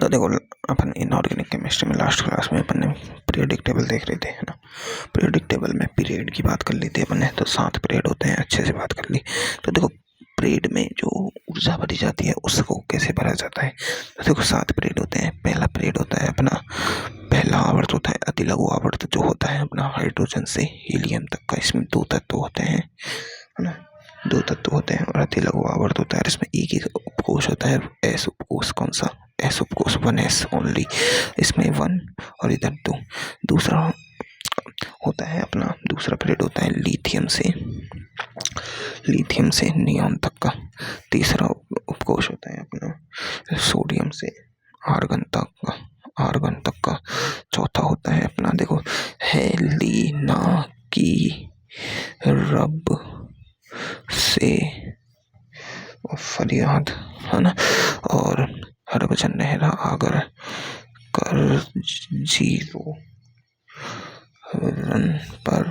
तो देखो, अपन inorganic chemistry में लास्ट क्लास में अपन ने पीरियोडिक टेबल देख रहे थे, है ना। पीरियोडिक टेबल में पीरियड की बात कर ली थी अपन ने, तो 7 पीरियड होते हैं, अच्छे से बात कर ली। तो देखो, पीरियड में जो ऊर्जा भरी जाती है उसको कैसे भरा जाता है। तो देखो, 7 पीरियड होते हैं। पहला पीरियड होता है अपना, पहला आवर्त होता है अति लघु आवर्त, जो होता है अपना हाइड्रोजन से हीलियम तक का। इसमें 2 तत्व होते हैं, है ना, 2 तत्व होते हैं। और अति लघु आवर्त होता है, इसमें एक ही उपकोष होता है, एस उपकोष। कौन सा? एस उपकोष, 1s ओनली। इसमें 1 और इधर 2। दूसरा होता है अपना, दूसरा पीरियड होता है लिथियम से नियॉन तक का। तीसरा उपकोष होता है अपना सोडियम से आर्गन तक का। चौथा होता है अपना, देखो, हेलिना की रब से फरियाद, है ना। और हरभजन नेहरा आगर कर 0 रन पर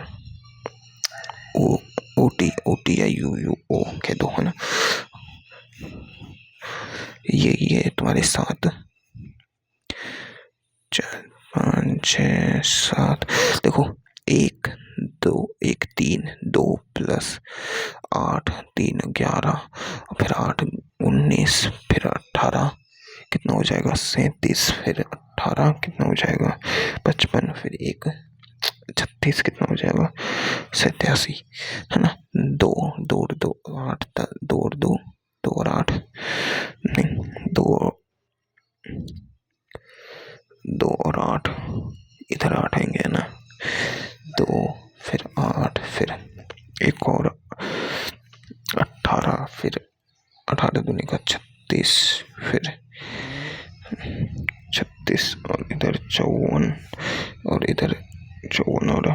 ओटी या यूयूओ के 2, है ना। ये तुम्हारे 7, 4, 5, 6, 7। देखो, 1 2 1 3 2 + 8 3 11, फिर 8 19, फिर 18 कितना हो जाएगा? 37, फिर 18 कितना हो जाएगा? 55, फिर 1 36 कितना हो जाएगा? 87, है ना। 2 2 और 2 8, 2 और 2 2 और 8 नहीं, 2 और 8, इधर 8 आएंगे, है ना। 2 फिर 8, फिर 1 और 18, फिर 18 दूनी का 36, फिर 36 और इधर 54 और इधर 54 और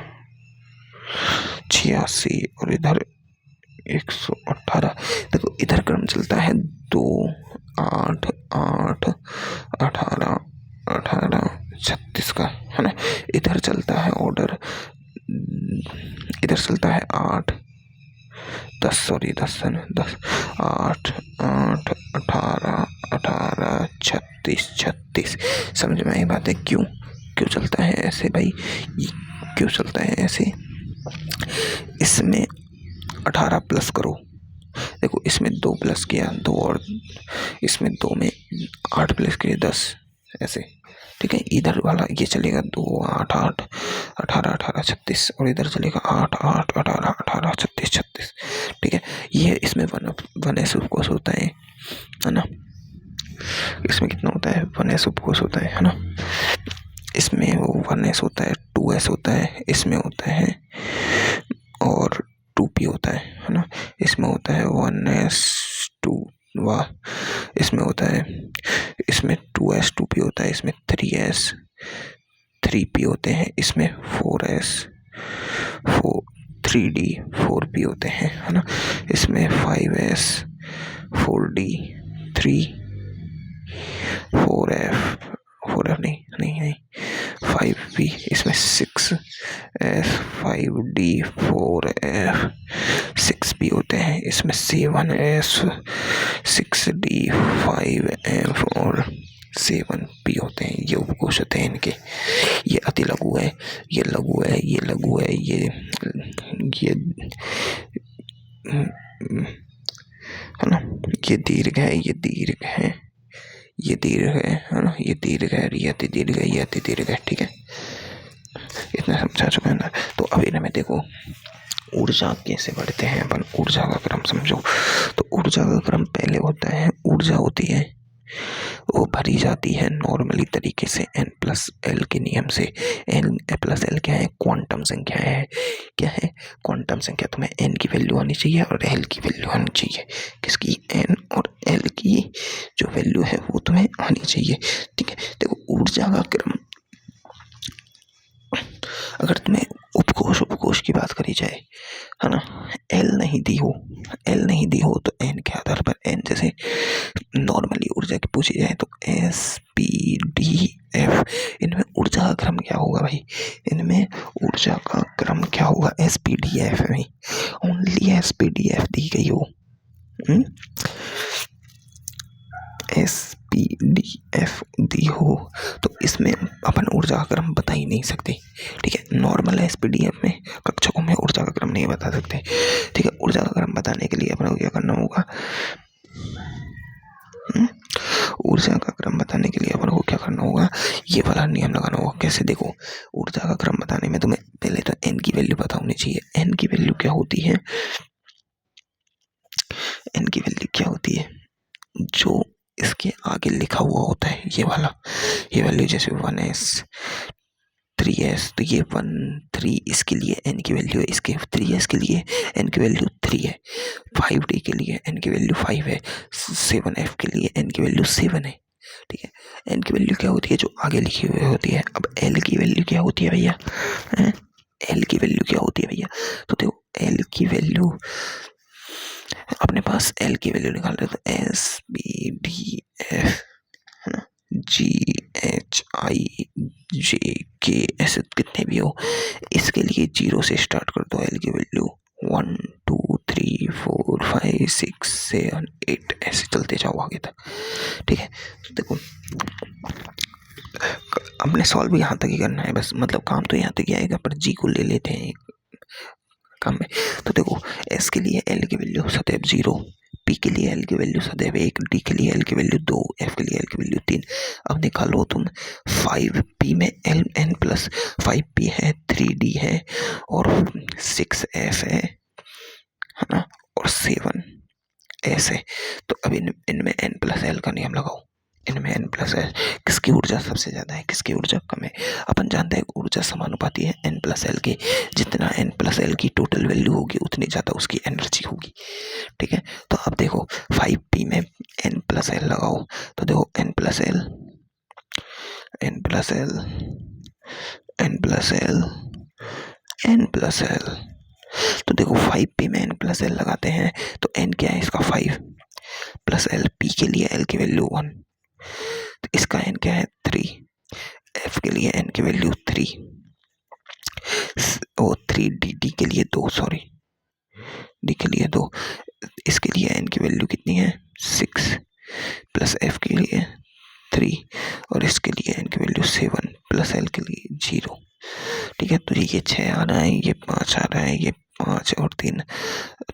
86 और इधर 118। देखो, इधर क्रम चलता है 2 8 8 18 18 36 का, है ना। इधर चलता है ऑर्डर, इधर चलता है 8 10, सॉरी 10 है ना, 10 8 8 18 18 36 36। समझ में आई बात है? क्यों चलता है ऐसे भाई? क्यों चलता है ऐसे? इसमें 18 प्लस करो, देखो इसमें 2 प्लस किया 2, और इसमें 2 में 8 प्लस किए 10, ऐसे, ठीक है। इधर वाला ये चलेगा 2 8 8 18 18 36, और इधर चलेगा 8 8 18 18 36 36, ठीक है। ये इसमें 1s उपकोष होता है ना। इसमें कितना होता है? 1s उपकोष होता है ना। इसमें वो 1s होता है, 2s होता है, इसमें होता है, और 2p होता है ना। इसमें होता है 1s 2, वाह। इसमें होता है, इसमें 2s 2p होता है, इसमें 3s 3p होते हैं, इसमें 4s 3d 4p होते हैं, है ना। इसमें 5s 4d 3 4f नहीं 5p। इसमें 6s 5d 4f 6p होते हैं। इसमें 7s 6d 5f और 7p होते हैं। ये उपकोष होते हैं इनके। ये अति लघु है, ये लघु है, ये लघु है, ये है ना। ये दीर्घ है, ये दीर्घ है, ये दीर्घ है ना। ये दीर्घ है, ये अति दीर्घ है, ये अति दीर्घ है, ठीक है। इतना समझा चुका है ना। तो अब इनमें देखो, ऊर्जा कैसे बढ़ते हैं अपन, ऊर्जा का क्रम समझो। तो ऊर्जा का क्रम पहले होता है, ऊर्जा होती है वो भरी जाती है नॉर्मली तरीके से n+l के नियम से। n+l क्या है? क्वांटम संख्या है। क्या है? क्वांटम संख्या। तुम्हें n की वैल्यू आनी चाहिए और l की वैल्यू आनी चाहिए। किसकी? n और l की जो वैल्यू है वो तुम्हें आनी चाहिए, ठीक है। देखो, ऊर्जा का क्रम, अगर तुम्हें उपकोष की बात करी जाए, है ना, L नहीं दी हो तो n के आधार पर, n जैसे नॉर्मली ऊर्जा की पूछी जाए तो S P D F, इनमें ऊर्जा का क्रम क्या होगा भाई? इनमें ऊर्जा का क्रम क्या होगा? S P D F में एसपीडीएफ दी गई हो, एसपीडीएफ दी हो, तो इसमें अपन ऊर्जा का क्रम बता ही नहीं सकते। ठीक है, नॉर्मल एसपीडीएफ में कक्षकों में ऊर्जा का क्रम नहीं बता सकते। ठीक है, ऊर्जा का क्रम बताने के लिए अपन को क्या करना होगा, ऊर्जा का क्रम बताने के लिए अपन को क्या करना होगा, ये वाला नियम लगाना होगा। कैसे, देखो ऊर्जा का क्रम बताने में तुम्हें पहले तो एन की वैल्यू पता होनी चाहिए। एन की वैल्यू क्या होती है, एन की वैल्यू क्या होती है, जो इसके आगे लिखा हुआ होता है ये वाला, ये वैल्यू जैसे 1s 3s, तो ये 1 3 इसके लिए एन की वैल्यू है, इसके 3s के लिए एन की वैल्यू 3 है, 5d के लिए एन की वैल्यू 5 है, 7f के लिए एन की वैल्यू 7 है। ठीक है, एन की वैल्यू क्या होती है, जो आगे लिखी हुई होती है। अब एल की वैल्यू क्या होती है भैया, एल की वैल्यू क्या होती है भैया, तो देखो एल की वैल्यू अपने पास एल की वैल्यू निकाल रहे तो एस बी डी एफ है ना, जी एच आई जे के, ऐसे कितने भी हो, इसके लिए 0 से स्टार्ट कर दो। एल की वैल्यू 1 2 3 4 5 6 7 8 ऐसे चलते जाओ आगे तक। ठीक है, तो देखो हमने सॉल्व यहाँ तक ही करना है बस, मतलब काम तो यहाँ तक ही आएगा, पर जी को ले लेते हैं काम में। तो देखो एस के लिए एल की वैल्यू सदैव 0, पी के लिए एल की वैल्यू सदैव 1, डी के लिए एल की वैल्यू 2, एफ के लिए एल की वैल्यू 3। अब निकालो तुम 5p में एल एन प्लस 5p है, 3d है और 6f है ना, और 7s है। तो अब इनमें n प्लस एल का नियम लगाओ, इनमें n प्लस एल, किसकी ऊर्जा सबसे ज्यादा है, किसकी ऊर्जा कम है। अपन जानते हैं ऊर्जा समानुपाती है n प्लस एल के, जितना n प्लस एल की टोटल वैल्यू होगी उतनी ज्यादा उसकी एनर्जी होगी। ठीक है, तो अब देखो 5p में n प्लस एल लगाओ, तो देखो n plus L n plus L n plus L n plus L, तो देखो 5p में n प्लस एल लगाते हैं तो n क्या है इसका 5 प्लस एल, p के लिए l की वैल्यू 1, तो इसका n क्या है 3, f के लिए n की वैल्यू 3 और 3d के लिए 2, सॉरी d के लिए 2, इसके लिए n की वैल्यू कितनी है 6 प्लस f के लिए 3 और इसके लिए n की वैल्यू 7 प्लस l के लिए 0। ठीक है, तो ये 6 आ रहा है, ये 5 आ रहा है, ये 5 और 3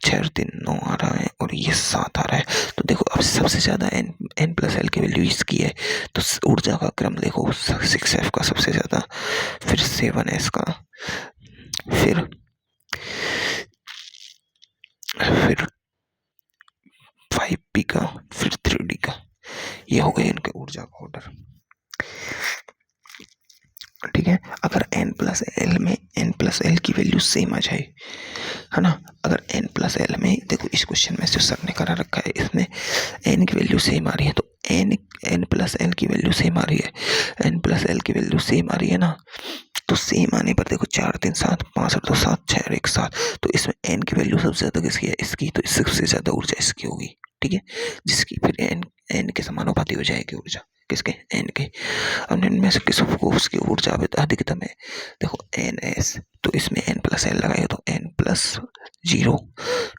6 और 3 9 आ रहा है और ये 7 आ रहा है। तो देखो अब सबसे ज्यादा n प्लस एल की वैल्यू इसकी है, तो ऊर्जा का क्रम देखो 6f का सबसे ज्यादा, फिर 7s का, फिर 5p का, फिर 3d का। ये हो गए इनके ऊर्जा का ऑर्डर। ठीक है, अगर n प्लस एल में n प्लस एल की वैल्यू सेम आ जाए, है ना, अगर n प्लस एल में देखो इस क्वेश्चन में जो सर ने करा रखा है इसमें n की वैल्यू सेम आ रही है, तो n प्लस एल की वैल्यू सेम आ रही है, n प्लस एल की वैल्यू सेम आ रही है ना, तो सेम आने पर देखो 4 3 7 5 और 2 7 6 और 1 7, तो इसमें n की वैल्यू सबसे ज्यादा किसकी है, इसकी, तो सबसे ज्यादा ऊर्जा इसकी होगी। ठीक है, जिसकी फिर n के समानुपाती हो जाएगी ऊर्जा, किसके, n के। अब इनमें से किस को उसकी ऊर्जा अधिकतम है, देखो ns, तो इसमें n प्लस एल लगाएगा तो n प्लस 0।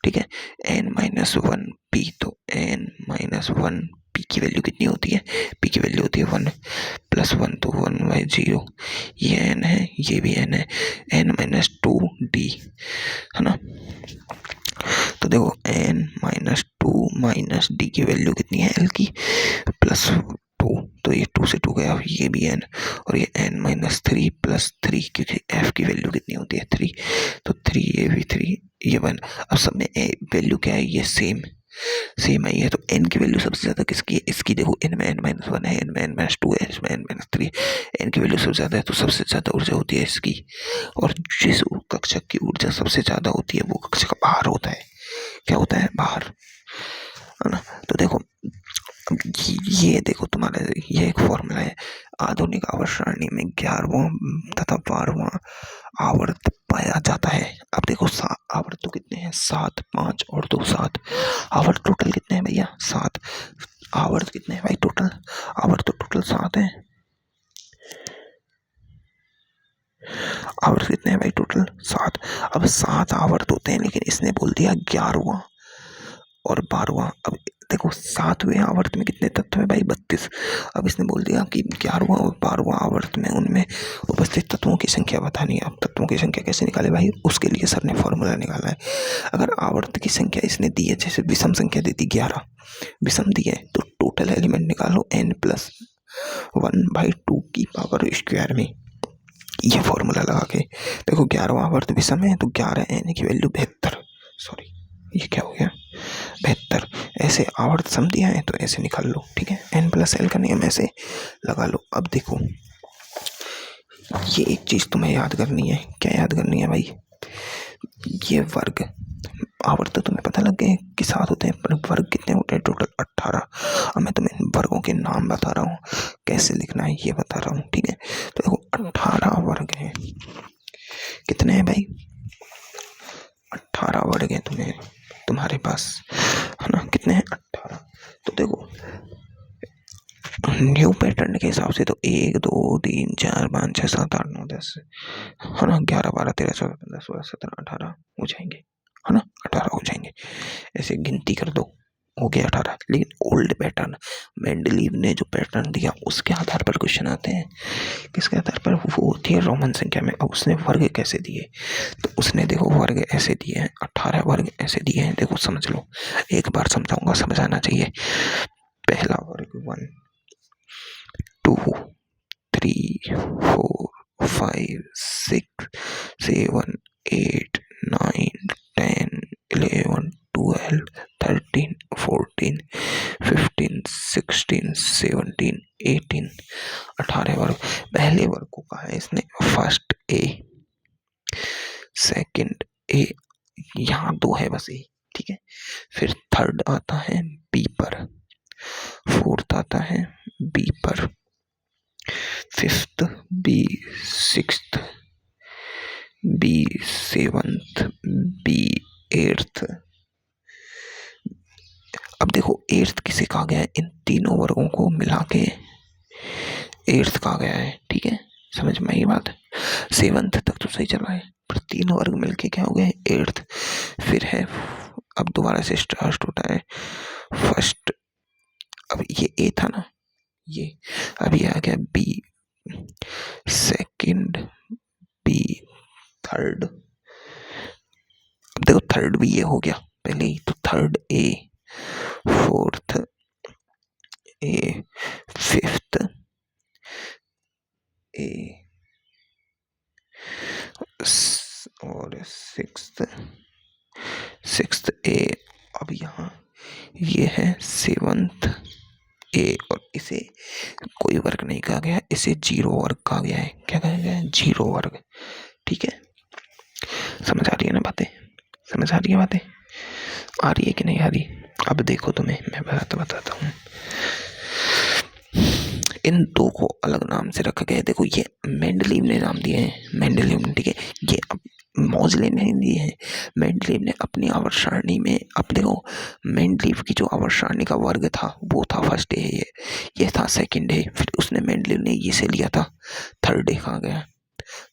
ठीक है, n माइनस 1p, तो n माइनस 1p की वैल्यू कितनी होती है, p की वैल्यू होती है 1 प्लस 1, तो 1/0, ये n है, ये भी n है, n माइनस 2d है ना। तो देखो n माइनस 2 माइनस d की वैल्यू कितनी है l की, प्लस 2, तो ये 2 से 2 गया, ये भी n, और ये n माइनस 3 प्लस 3, क्योंकि f की वैल्यू कितनी होती है 3, तो 3, ये भी 3, ये 1। अब सब में वैल्यू क्या है, ये सेम आई है, तो n की वैल्यू सबसे ज्यादा किसकी है, इसकी। देखो n में n माइनस 1 है, n में n माइनस 2 है, इसमें n माइनस 3, n की वैल्यू सबसे ज्यादा है, तो सबसे ज्यादा ऊर्जा होती है इसकी। और जिस कक्षक की ऊर्जा सबसे ज्यादा होती है वो कक्षक बाहर होता है, क्या होता है, बाहर, है ना। तो देखो ये देखो तुम्हारा ये एक फॉर्मूला है, आधुनिक आवर्त सारणी में 11वां तथा 12वां आवर्त पाया जाता है। अब देखो आवर्त तो कितने हैं, 7 5 और 2 7, आवर्त टोटल कितने हैं भैया, 7। आवर्त कितने हैं भाई टोटल, आवर्त तो टोटल 7 है, आवर्त कितने हैं भाई टोटल 7। अब 7 आवर्त होते हैं, लेकिन इसने बोल दिया 11वां और 12वां। अब देखो 7वें आवर्त में कितने तत्व है भाई, 32। अब इसने बोल दिया कि 11वां और 12वां आवर्त में उनमें उपस्थित तत्वों की संख्या बतानी है। अब तत्वों की संख्या कैसे निकाले भाई, उसके लिए सर ने फॉर्मूला निकाला है। अगर आवर्त की संख्या इसने दी है, जैसे विषम संख्या दी थी 11, विषम दी है, तो टोटल एलिमेंट निकालो n+1/2 की पावर स्क्वायर में। ये फॉर्मूला लगा के देखो 11वां आवर्त विषम है तो 11 n की वैल्यू 72, सॉरी ये क्या हो गया 72। ऐसे आवर्त सम दिया है तो ऐसे निकाल लो, ठीक है। n+l का नियम ऐसे लगा लो। अब देखो ये एक चीज तुम्हें याद करनी है। क्या याद करनी है भाई, ये वर्ग आवर्त तो तुम्हें पता लग गए कि 7 होते हैं, पर वर्ग कितने होते हैं, टोटल 18। अब मैं तुम्हें वर्गों के नाम बता रहा हूँ, कैसे लिखना है ये बता रहा हूँ, ठीक है। तो देखो 18 वर्ग है, कितने हैं भाई, 18 वर्ग है तुम्हारे पास, है ना। कितने हैं, 18। तो देखो न्यू पैटर्न के हिसाब से तो 1 2 3 4 5 6 7 8 9 10, है ना। 11 12 13 14 15 16 17 18 हो जाएंगे, है ना, 18 हो जाएंगे। ऐसे गिनती कर दो, हो गया 18। लेकिन ओल्ड पैटर्न, मेंडलीव ने जो पैटर्न दिया उसके आधार पर क्वेश्चन आते हैं। किसके आधार पर, वो होती है रोमन संख्या में। अब उसने वर्ग कैसे दिए, तो उसने देखो वर्ग ऐसे दिए हैं, 18 वर्ग ऐसे दिए हैं। देखो समझ लो, एक बार समझाऊंगा, समझ आना चाहिए। पहला वर्ग 1 2 3 4 5 6 7 8 9 10 11 12 13 14 15 16 17 18, 18 वर्ग। पहले वर्ग को कहा है इसने फर्स्ट ए, सेकंड ए, यहाँ 2 है बस ए, ठीक है। फिर थर्ड आता है बी पर, फोर्थ आता है बी पर, fifth B, sixth B, seventh B, eighth. अब देखो एट्थ किसे कहा गया है, इन तीनों वर्गों को मिला के एट्थ कहा गया है, ठीक है। समझ में आई बात, सेवंथ तक तो सही चला है, पर तीनों वर्ग मिलके क्या हो गए, एट्थ। फिर है, अब दोबारा से स्टार्ट होता है फर्स्ट, अब ये ए था ना, ये अभी आ गया बी, सेकंड बी, थर्ड। अब देखो थर्ड भी ये हो गया पहले ही, तो third A, fourth A, fifth A और सिक्स्थ ए। अब यहाँ ये है सेवंथ ए, और इसे कोई वर्ग नहीं कहा गया, इसे जीरो वर्ग कहा गया है। क्या कहा गया है, जीरो वर्ग, ठीक है। समझ आ रही है ना बातें, समझ आ रही है बातें, आ रही है कि नहीं आ रही। अब देखो तुम्हें मैं बताता हूँ, इन दो को अलग नाम से रखा गया है। देखो ये मेंडलीव ने नाम दिए हैं, मेंडलीव ने, ठीक है। ये मॉजले ने दिए हैं, मेंडलीव ने अपनी आवर्त सारणी में। अब देखो मेंडलीव की जो आवर्त सारणी का वर्ग था वो था फर्स्ट डे, ये था सेकंड डे। फिर उसने मेंडलीव ने ये से लिया था थर्ड डे, कहाँ गया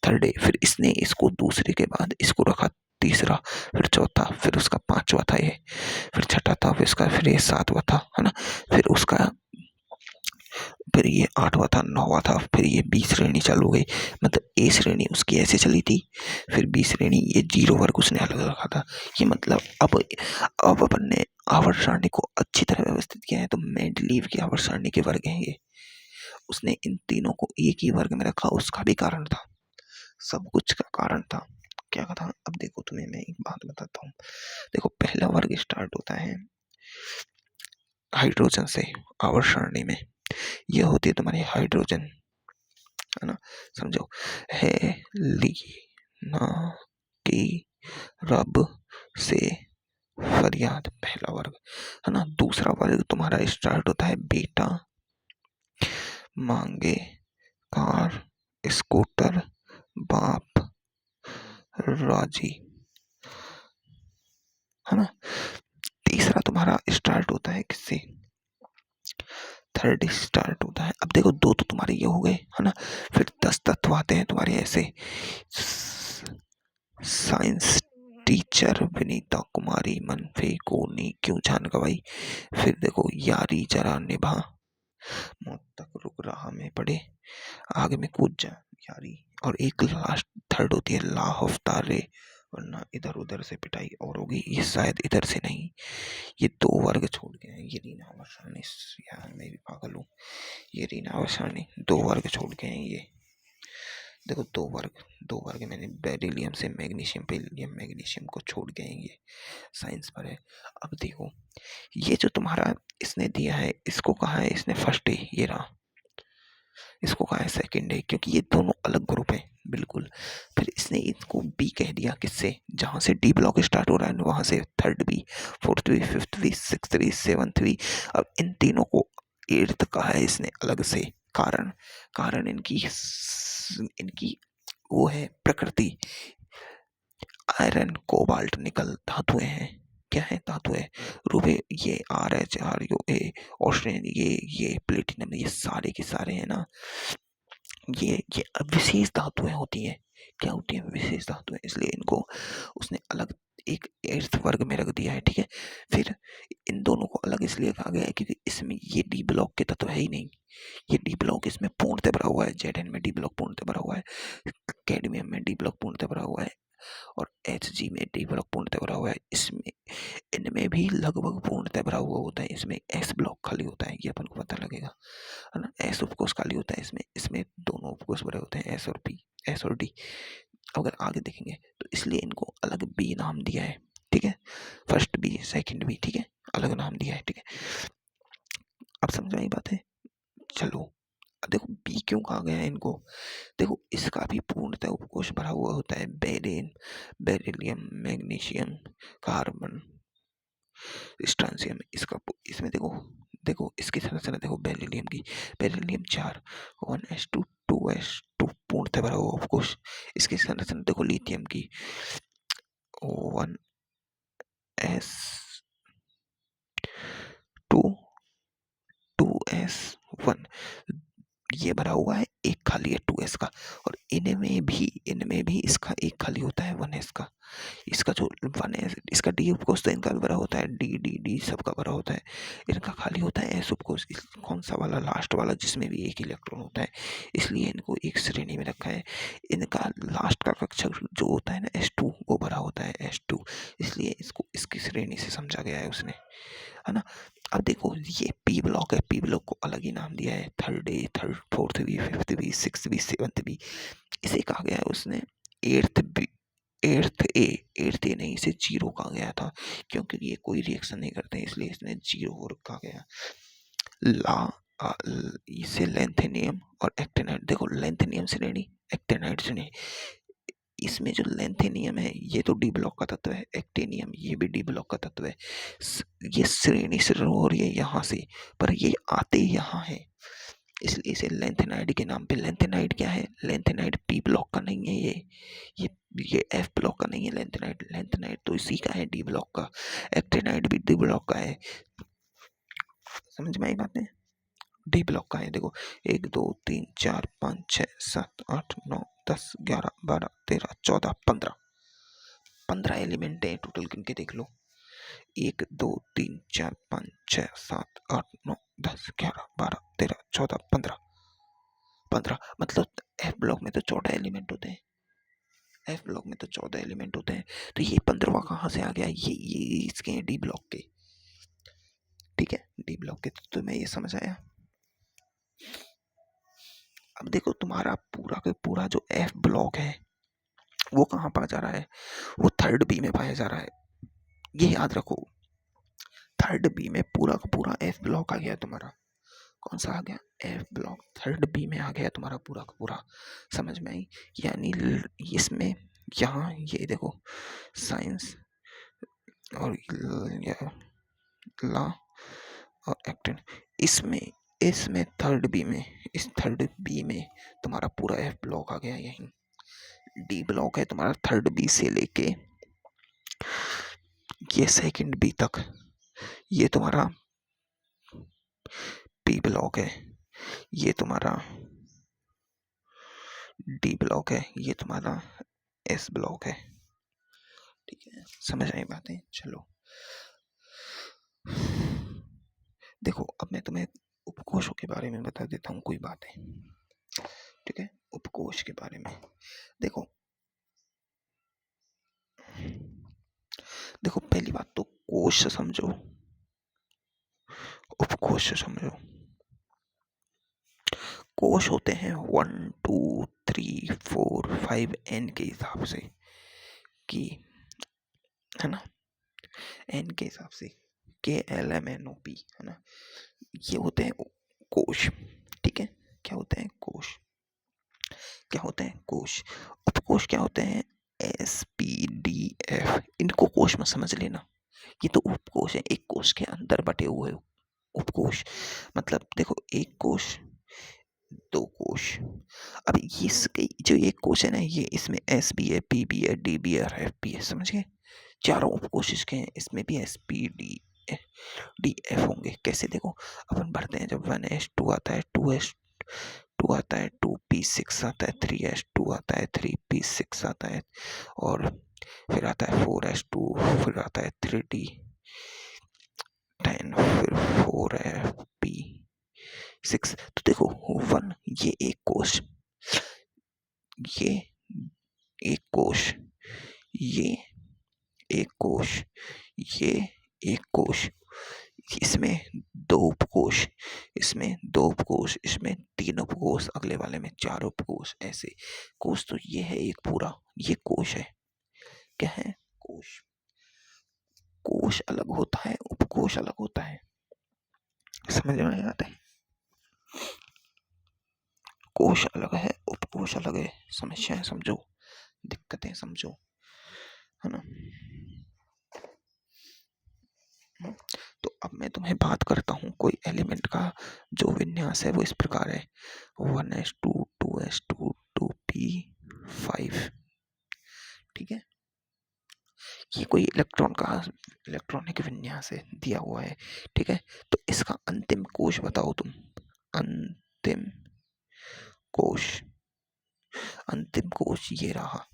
थर्ड डे। फिर इसने इसको दूसरे के बाद इसको रखा तीसरा, फिर चौथा, फिर उसका पांचवा था ये, फिर छठा था, फिर इसका, फिर ये सातवां था, है ना। फिर उसका, फिर ये आठवां था, नौवां था, फिर ये बी श्रेणी चालू हो गई। मतलब ए श्रेणी उसकी ऐसे चली थी, फिर बी श्रेणी, ये जीरो वर्ग उसने अलग रखा था। ये मतलब अब अपन ने आवर्त सारणी को अच्छी तरह व्यवस्थित किया है। तो मेंडलीव की आवर्त सारणी के वर्ग हैं ये, उसने इन तीनों को एक ही वर्ग में रखा, उसका भी कारण था, सब कुछ का कारण था। क्या था, अब देखो तुम्हें मैं एक बात बताता हूँ। देखो पहला वर्ग स्टार्ट होता है हाइड्रोजन से आवर्त सारणी में, यह होती है तुम्हारी हाइड्रोजन, है ना। समझो, है ली ना की रब से फरियाद, पहला वर्ग, है ना। दूसरा वर्ग तुम्हारा स्टार्ट होता है बेटा मांगे कार स्कूटर बाप राजी, है ना। तीसरा तुम्हारा स्टार्ट होता है किससे, थर्ड स्टार्ट होता है। अब देखो दो तो तुम्हारे ये हो गए, है ना। फिर 10 तत्व आते हैं तुम्हारे ऐसे, साइंस टीचर विनीता कुमारी मन पे को नी क्यों जान गवाई। फिर देखो यारी जरा निभा, मौत तक रुक रहा मैं पड़े, आगे में कूद जा यारी। और एक लास्ट थर्ड होती है ला हफ्ता रे, वरना इधर उधर से पिटाई और होगी, ये शायद इधर से नहीं, ये दो वर्ग छोड़ गए हैं। ये रीना वर्षानी, यार मैं भी पागल हूँ, ये रीना वर्षानी दो वर्ग छोड़ गए हैं। ये देखो दो वर्ग मैंने बेरिलियम से मैग्नीशियम, बेरिलियम मैग्नीशियम को छोड़ गए हैं, ये साइंस पर है। अब देखो ये जो तुम्हारा इसने दिया है, इसको कहा है इसने फर्स्ट डे, ये रहा, इसको कहा है सेकंड डे, क्योंकि ये दोनों अलग ग्रुप है बिल्कुल। फिर इसने इसको बी कह दिया, किससे, जहां से डी ब्लॉक स्टार्ट हो रहा है वहां से third B, fourth B, fifth B, sixth B, seventh B. अब इन तीनों को एट्थ कहा है इसने अलग से, कारण कारण इनकी वो है प्रकृति, आयरन कोबाल्ट निकल धातुएं हैं। क्या है, धातु है। रुबे ये RHRUA, ऑस्ट्रेलियन ये प्लेटिनम, ये सारे के सारे हैं ना, ये विशेष धातुएं होती हैं। क्या होती हैं, विशेष धातुएं, इसलिए इनको उसने अलग एक एर्थ वर्ग में रख दिया है। ठीक है, फिर इन दोनों को अलग इसलिए कहा गया है क्योंकि इसमें ये डी ब्लॉक के तत्व है ही नहीं, ये डी ब्लॉक इसमें पूर्णतः भरा हुआ है, Zn में डी ब्लॉक पूर्णतः भरा हुआ है, कैडमियम में डी ब्लॉक पूर्णतः भरा हुआ है, और Hg में डी ब्लॉक पूर्णतः भरा हुआ है। इसमें इनमें भी लगभग पूर्णतः भरा हुआ होता है, इसमें S ब्लॉक खाली होता है, ये अपन को पता लगेगा, है ना। S उपकोष खाली होता है, इसमें इसमें दोनों उपकोष भरे होते हैं, S और P, S और D। अगर आगे देखेंगे तो इसलिए इनको अलग बी नाम दिया है। ठीक है, फर्स्ट बी सेकंड बी, ठीक है, अलग नाम दिया है। ठीक है, अब समझ में आई बात है। चलो देखो बी क्यों कहा गया है इनको, देखो इसका भी पूर्णतः उपकोष भरा हुआ होता है, बेरिन, बेरिलियम, मैग्नीशियम, कार्बन, स्ट्रांसियम। इसका इसमें देखो देखो इसकी संरचना देखो, बेरिलियम की, बेरिलियम 4, 1s2 2s2 पूर्णतः भरा हुआ उपकोष। इसकी संरचना देखो लिथियम की, 1s2 2s1, ये भरा हुआ है, एक खाली है 2s का। और इनमें भी इसका एक खाली होता है 1s का। इसका जो 1s, इसका डी उपकोष तो इनका भी भरा होता है, डी डी डी सबका भरा होता है, इनका खाली होता है एस उपकोष। कौन सा वाला, लास्ट वाला, जिसमें भी एक इलेक्ट्रॉन होता है, इसलिए इनको एक श्रेणी में रखा है। इनका लास्ट का कक्षक जो होता है ना S2, वो भरा होता है S2, इसलिए इसको इसकी श्रेणी से समझा गया है उसने, है ना। अब देखो ये पी ब्लॉक है, पी ब्लॉक को अलग ही नाम दिया है, third A, third fourth B, fifth B, sixth B, seventh B. इसे कहा गया है उसने एट्थ बी, एट्थ ए नहीं, इसे जीरो कहा गया था, क्योंकि ये कोई रिएक्शन नहीं करते इसलिए इसने जीरो रखा गया। इसे लेंथेनियम और एक्टिनाइड, देखो लेंथेनियम श्रेणी, एक्टिनाइड श्रेणी। इसमें जो लेंथेनियम है ये तो डी ब्लॉक का तत्व है, एक्टिनियम ये भी डी ब्लॉक का तत्व है। ये श्रेणी शुरू हो रही है यहाँ से, पर ये आते यहाँ है, इसलिए इसे लेंथेनाइड के नाम पे। लेंथेनाइड क्या है, लेंथेनाइड पी ब्लॉक का नहीं है, ये एफ ब्लॉक का नहीं है। लेंथेनाइड लेंथेनाइड तो इसी का है, डी ब्लॉक का। एक्टिनाइड भी डी ब्लॉक का है, समझ में आई बातें, डी ब्लॉक का है। देखो 1 2 3 4 5 6 7 8 9 10 11 12 13 14 15 एलिमेंट है टोटल, गिनके देख लो, 1 2 3 4 5 6 7 8 9 10 11 12 13 14 15, मतलब एफ ब्लॉक में तो 14 एलिमेंट होते हैं, एफ ब्लॉक में तो 14 एलिमेंट होते हैं, तो ये 15वां कहाँ से आ गया, ये इसके हैं डी ब्लॉक के। ठीक है, डी ब्लॉक के, तो तुम्हें ये समझ आया। अब देखो तुम्हारा पूरा का पूरा जो एफ ब्लॉक है वो कहाँ पाया जा रहा है, वो थर्ड बी में पाया जा रहा है, ये याद रखो। थर्ड बी में पूरा का पूरा एफ ब्लॉक आ गया तुम्हारा, कौन सा आ गया, एफ ब्लॉक थर्ड बी में आ गया तुम्हारा पूरा का पूरा, समझ में आई। यानी इसमें यहाँ ये देखो साइंस और ला और एक्टिन, इसमें इसमें थर्ड बी में, इस थर्ड बी में तुम्हारा पूरा एफ ब्लॉक आ गया। यहीं डी ब्लॉक है तुम्हारा थर्ड बी से लेके ये सेकंड बी तक, ये तुम्हारा पी ब्लॉक है, ये तुम्हारा डी ब्लॉक है, ये तुम्हारा एस ब्लॉक है। ठीक है, समझ आई बातें? चलो देखो, अब मैं तुम्हें उपकोषों के बारे में बता देता हूँ कोई बातें। ठीक है, उपकोष के बारे में देखो। देखो, पहली बात तो कोश समझो, उपकोष समझो। कोश होते हैं 1 2 3 4 5 n के हिसाब से, कि है ना, n के हिसाब से, KLMNOP, है ना, ये होते हैं कोश। ठीक है, क्या होते हैं कोश? क्या होते हैं कोश? उपकोष क्या होते हैं? SPDF, इनको कोश में समझ लेना। ये तो उपकोष है, एक कोश के अंदर बटे हुए उपकोष। मतलब देखो, एक कोश, दो कोश। अब इसके जो एक कोश है ना, ये इसमें एस बी है, पी बी है, डी बी है और एफ बी है, समझ गए? चारों उपकोश इसके हैं, इसमें भी एस पी डी एफ होंगे। कैसे? देखो, अपन भरते हैं जब 1s2 आता है, 2s2 आता है, 2p6 आता है, 3s2 आता है, 3p6 आता है, और फिर आता है 4s2, फिर आता है 3d10, फिर 4p6। तो देखो, 1 ये एक कोश, ये एक कोश, ये एक कोश, ये एक कोश, इसमें दो उपकोष, इसमें दो उपकोष, इसमें तीन उपकोष, अगले वाले में चार उपकोष। ऐसे कोश तो ये है एक पूरा, ये कोश है। क्या है? कोश। कोश अलग होता है, उपकोष अलग होता है। समझ में आता है? कोश अलग है, उपकोष अलग है। समस्याएं समझो, दिक्कतें समझो, है ना। तो अब मैं तुम्हें बात करता हूँ कोई एलिमेंट का, जो विन्यास है वो इस प्रकार है: 1s2 2s2 2p5। ठीक है, ये कोई इलेक्ट्रॉन का इलेक्ट्रॉनिक विन्यास है, दिया हुआ है। ठीक है, तो इसका अंतिम कोश बताओ तुम। अंतिम कोश, अंतिम कोश ये रहा।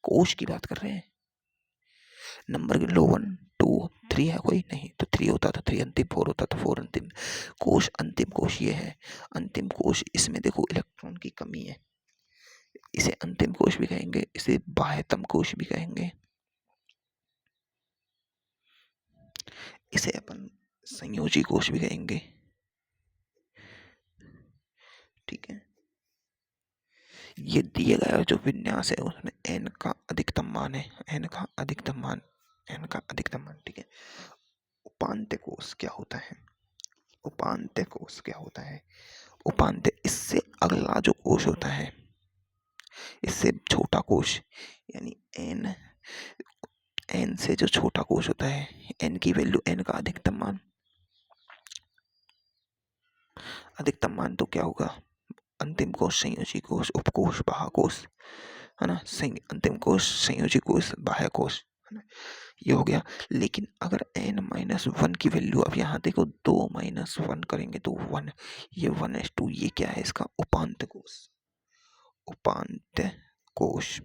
कोश की बात कर रहे हैं, नंबर गिन लो। 1 2 3 है कोई? नहीं। तो 3 होता तो 3 अंतिम, 4 होता तो 4 अंतिम। कोश, अंतिम कोश ये है। अंतिम कोश, इसमें देखो इलेक्ट्रॉन की कमी है, इसे अंतिम कोश भी कहेंगे, इसे बाह्यतम कोश भी कहेंगे, इसे अपन संयोजी कोश भी कहेंगे। ठीक है, ये दिए गया जो विन्यास है उसमें n का अधिकतम मान है, n का अधिकतम मान, n का अधिकतम मान। ठीक है, उपांत्य कोश क्या होता है? उपांत्य कोश क्या होता है? उपांत्य, इससे अगला जो कोश होता है, इससे छोटा कोश, यानी n से जो छोटा कोश होता है, n की वैल्यू, n का अधिकतम मान, अधिकतम मान तो क्या होगा? अंतिम कोश, संयोजी कोश, उपकोश, बाह्यकोश, है ना। अंतिम कोश, संयोजी कोश, बाह्यकोश, है ना। ये हो गया। लेकिन अगर n-1 की वैल्यू, अब यहाँ देखो 2-1 करेंगे तो 1, ये 1s2, ये क्या है? इसका उपांत्य कोश, उपांत्य कोश।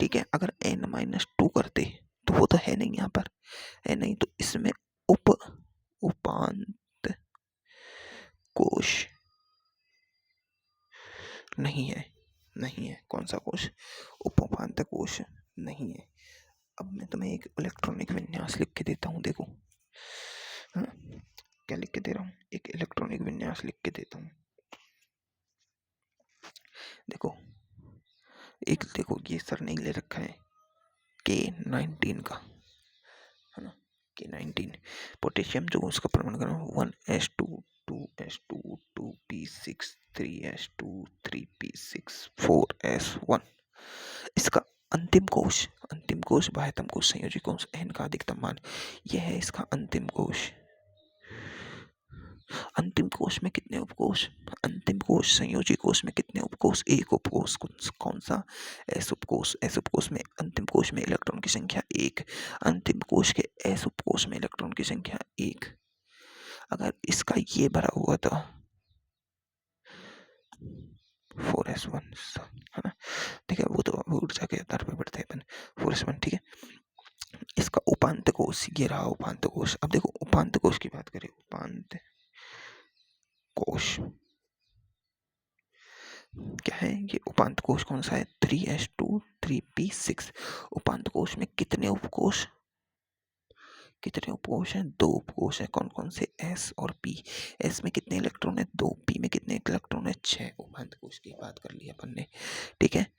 ठीक है, अगर n-2 करते तो वो तो है नहीं, यहाँ पर है नहीं, तो इसमें उपांत्य कोश नहीं है, नहीं है। कौन सा कोश? उपांत्य कोश नहीं है। अब मैं तुम्हें एक इलेक्ट्रॉनिक विन्यास लिख के देता हूँ, देखो। हाँ, क्या लिख के दे रहा हूँ? एक इलेक्ट्रॉनिक विन्यास लिख के देता हूँ। देखो, एक देखो, ये सर ने ले रखा है K19 का, है ना, K19। पोटेशियम जो उसका परमाणु क्रम 1s2 2s2 2p6 3s2 3p6 4s1। इसका अंतिम कोश, बाह्यतम कोश, संयोजी कोश, n का अधिकतम मान, यह है इसका अंतिम कोश। अंतिम कोश में कितने उपकोश? अंतिम कोश, संयोजी कोश में कितने उपकोश? एक उपकोश। कौन सा? एस उपकोश। एस उपकोश में, अंतिम कोश में इलेक्ट्रॉन की संख्या 1, अंतिम कोश के एस उपकोश में इलेक्ट्रॉन की संख्या 1। अगर इसका ये भरा हुआ था 4s1, है ना। ठीक है, वो तो ऊर्जा के आधार पर बढ़ते हैं अपन, 4s1। ठीक है, इसका उपांत कोश ये रहा, उपांत कोश। अब देखो उपांत कोश की बात करें, उपांत कोश क्या है, ये उपांत कोश कौन सा है, 3s2 3p6। उपांत कोश में कितने उपकोश, कितने उपकोश हैं, 2 उपकोश हैं। कौन कौन से, s और p। s में कितने इलेक्ट्रॉन है, 2। p में कितने इलेक्ट्रॉन है, 6। उपांत कोश की बात कर ली अपन ने। ठीक है,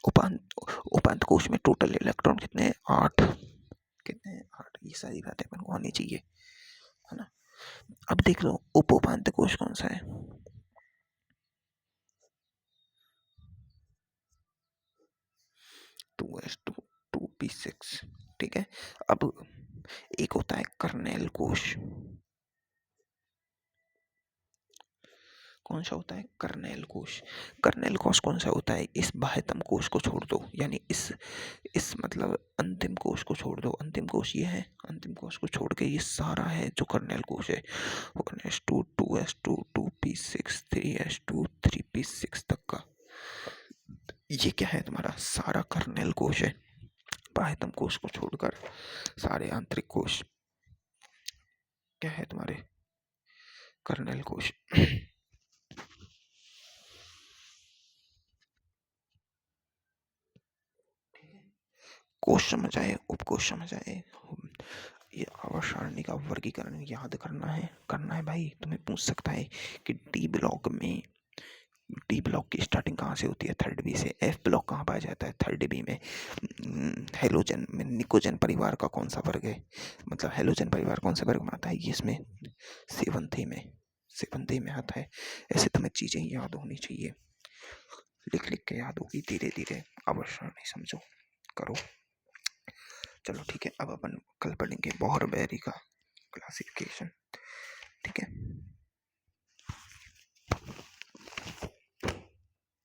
उपांत उपांत कोश में टोटल इलेक्ट्रॉन कितने हैं, 8। कितने हैं, 8। ये सारी बातें अपन को आनी चाहिए, है ना। अब देख लो उप उपांत कोश कौन सा है, 2s2 2p6। ठीक है, अब एक होता है कर्नेल कोश। कौन सा होता है, कर्नेल कोश। कर्नेल कोश कौन सा होता है, इस बाह्यतम कोश को छोड़ दो, यानी इस मतलब अंतिम कोश को छोड़ दो। अंतिम कोश ये है, अंतिम कोश को छोड़ के ये सारा है जो कर्नेल कोश है। 1s2 2s2 2p6 3s2 3p6 तक का ये क्या है, तुम्हारा सारा कर्नेल कोश है। बाह्यतम कोश को छोड़कर सारे आंतरिक कोश क्या है, तुम्हारे कर्नेल कोश। कोश समझ आए, उपकोश समझ आए। ये आवर्त सारणी का वर्गीकरण याद करना है भाई। तुम्हें पूछ सकता है कि डी ब्लॉक की स्टार्टिंग कहाँ से होती है, 3rd बी से। एफ ब्लॉक कहाँ पाया जाता है, 3rd बी में। हेलोजन में निकोजन परिवार का कौन सा वर्ग है, मतलब हेलोजन परिवार कौन से वर्ग में आता है, ये इसमें 7th में आता है। ऐसे तुम्हें चीजें याद होनी चाहिए, लिख लिख के याद होगी धीरे धीरे। आवर्त सारणी समझो, करो। चलो ठीक है, अब अपन कल पढ़ेंगे बोहर बेरी का क्लासिफिकेशन।